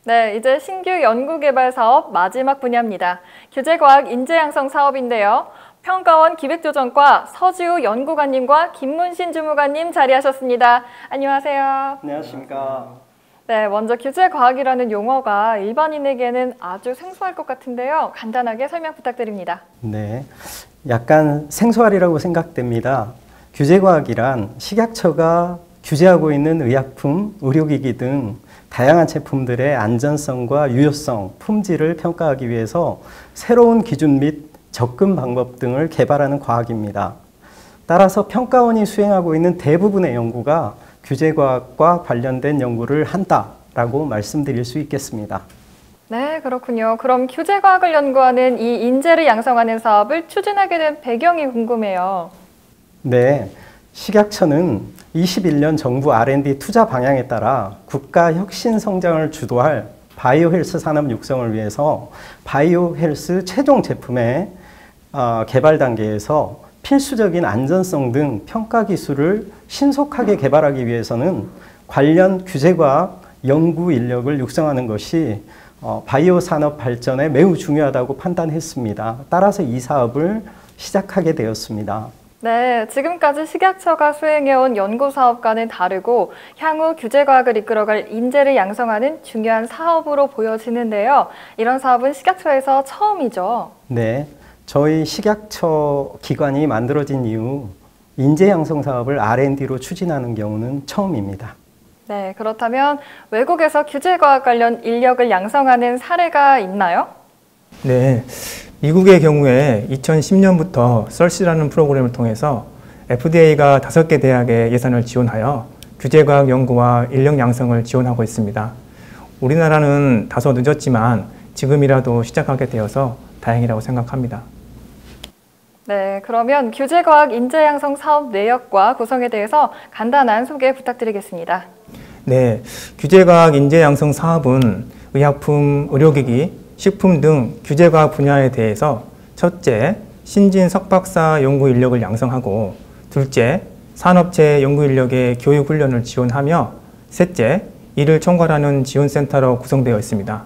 네, 이제 신규 연구개발 사업 마지막 분야입니다. 규제과학 인재양성 사업인데요. 평가원 기획조정과 서지우 연구관님과 김문신 주무관님 자리하셨습니다. 안녕하세요. 안녕하십니까. 네, 먼저 규제과학이라는 용어가 일반인에게는 아주 생소할 것 같은데요. 간단하게 설명 부탁드립니다. 네, 약간 생소하리라고 생각됩니다. 규제과학이란 식약처가 규제하고 있는 의약품, 의료기기 등 다양한 제품들의 안전성과 유효성, 품질을 평가하기 위해서 새로운 기준 및 접근 방법 등을 개발하는 과학입니다. 따라서 평가원이 수행하고 있는 대부분의 연구가 규제과학과 관련된 연구를 한다라고 말씀드릴 수 있겠습니다. 네, 그렇군요. 그럼 규제과학을 연구하는 이 인재를 양성하는 사업을 추진하게 된 배경이 궁금해요. 네, 식약처는 21년 정부 R&D 투자 방향에 따라 국가 혁신 성장을 주도할 바이오 헬스 산업 육성을 위해서 바이오 헬스 최종 제품의 개발 단계에서 필수적인 안전성 등 평가 기술을 신속하게 개발하기 위해서는 관련 규제과학 연구 인력을 육성하는 것이 바이오 산업 발전에 매우 중요하다고 판단했습니다. 따라서 이 사업을 시작하게 되었습니다. 네, 지금까지 식약처가 수행해온 연구사업과는 다르고 향후 규제과학을 이끌어갈 인재를 양성하는 중요한 사업으로 보여지는데요. 이런 사업은 식약처에서 처음이죠. 네, 저희 식약처 기관이 만들어진 이후 인재 양성 사업을 R&D로 추진하는 경우는 처음입니다. 네, 그렇다면 외국에서 규제과학 관련 인력을 양성하는 사례가 있나요? 네, 미국의 경우에 2010년부터 썰시라는 프로그램을 통해서 FDA가 5개 대학에 예산을 지원하여 규제과학 연구와 인력 양성을 지원하고 있습니다. 우리나라는 다소 늦었지만 지금이라도 시작하게 되어서 다행이라고 생각합니다. 네, 그러면 규제과학 인재 양성 사업 내역과 구성에 대해서 간단한 소개 부탁드리겠습니다. 네, 규제과학 인재 양성 사업은 의약품, 의료기기, 식품 등 규제과학 분야에 대해서 첫째, 신진 석박사 연구 인력을 양성하고 둘째, 산업체 연구 인력의 교육 훈련을 지원하며 셋째, 이를 총괄하는 지원센터로 구성되어 있습니다.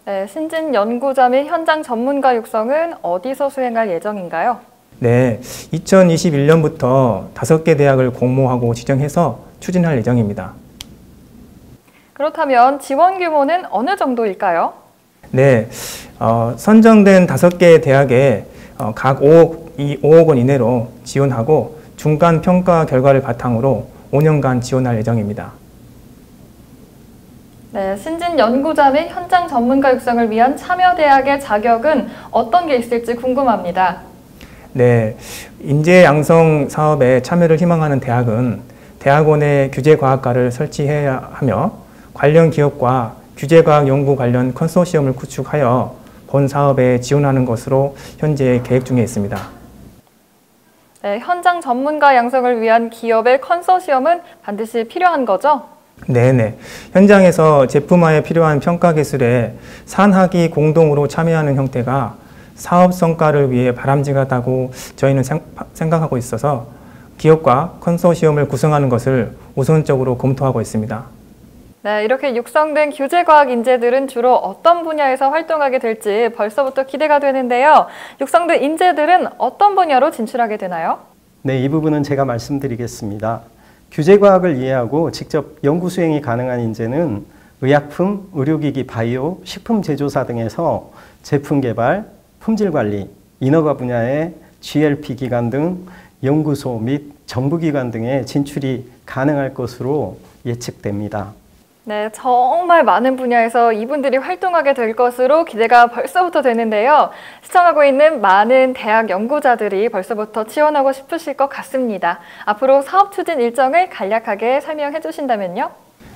네, 신진 연구자 및 현장 전문가 육성은 어디서 수행할 예정인가요? 네, 2021년부터 5개 대학을 공모하고 지정해서 추진할 예정입니다. 그렇다면 지원 규모는 어느 정도일까요? 네, 선정된 5개 대학에 각 5억 원 이내로 지원하고 중간 평가 결과를 바탕으로 5년간 지원할 예정입니다. 네, 신진 연구자 및 현장 전문가 육성을 위한 참여 대학의 자격은 어떤 게 있을지 궁금합니다. 네, 인재 양성 사업에 참여를 희망하는 대학은 대학원에 규제과학과를 설치해야 하며 관련 기업과 규제과학 연구 관련 컨소시엄을 구축하여 본 사업에 지원하는 것으로 현재 계획 중에 있습니다. 네, 현장 전문가 양성을 위한 기업의 컨소시엄은 반드시 필요한 거죠? 네네. 현장에서 제품화에 필요한 평가 기술에 산학이 공동으로 참여하는 형태가 사업 성과를 위해 바람직하다고 저희는 생각하고 있어서 기업과 컨소시엄을 구성하는 것을 우선적으로 검토하고 있습니다. 네, 이렇게 육성된 규제과학 인재들은 주로 어떤 분야에서 활동하게 될지 벌써부터 기대가 되는데요. 육성된 인재들은 어떤 분야로 진출하게 되나요? 네, 이 부분은 제가 말씀드리겠습니다. 규제과학을 이해하고 직접 연구 수행이 가능한 인재는 의약품, 의료기기, 바이오, 식품 제조사 등에서 제품 개발, 품질 관리, 인허가 분야의 GLP 기관 등 연구소 및 정부기관 등에 진출이 가능할 것으로 예측됩니다. 네, 정말 많은 분야에서 이분들이 활동하게 될 것으로 기대가 벌써부터 되는데요. 시청하고 있는 많은 대학 연구자들이 벌써부터 지원하고 싶으실 것 같습니다. 앞으로 사업 추진 일정을 간략하게 설명해 주신다면요?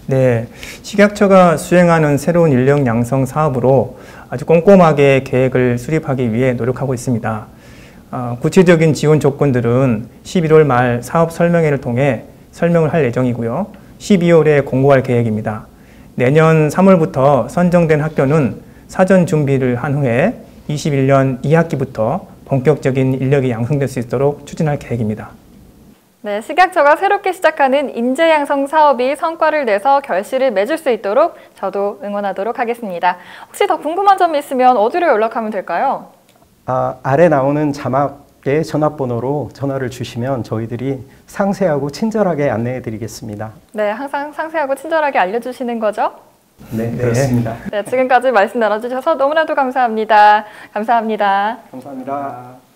네, 식약처가 수행하는 새로운 인력 양성 사업으로 아주 꼼꼼하게 계획을 수립하기 위해 노력하고 있습니다. 구체적인 지원 조건들은 11월 말 사업 설명회를 통해 설명을 할 예정이고요. 12월에 공고할 계획입니다. 내년 3월부터 선정된 학교는 사전 준비를 한 후에 21년 2학기부터 본격적인 인력이 양성될 수 있도록 추진할 계획입니다. 네, 식약처가 새롭게 시작하는 인재 양성 사업이 성과를 내서 결실을 맺을 수 있도록 저도 응원하도록 하겠습니다. 혹시 더 궁금한 점이 있으면 어디로 연락하면 될까요? 아래 나오는 자막의 전화번호로 전화를 주시면 저희들이 상세하고 친절하게 안내해 드리겠습니다. 네, 항상 상세하고 친절하게 알려주시는 거죠? 네, 그렇습니다. 네, 지금까지 말씀 나눠주셔서 너무나도 감사합니다. 감사합니다. 감사합니다.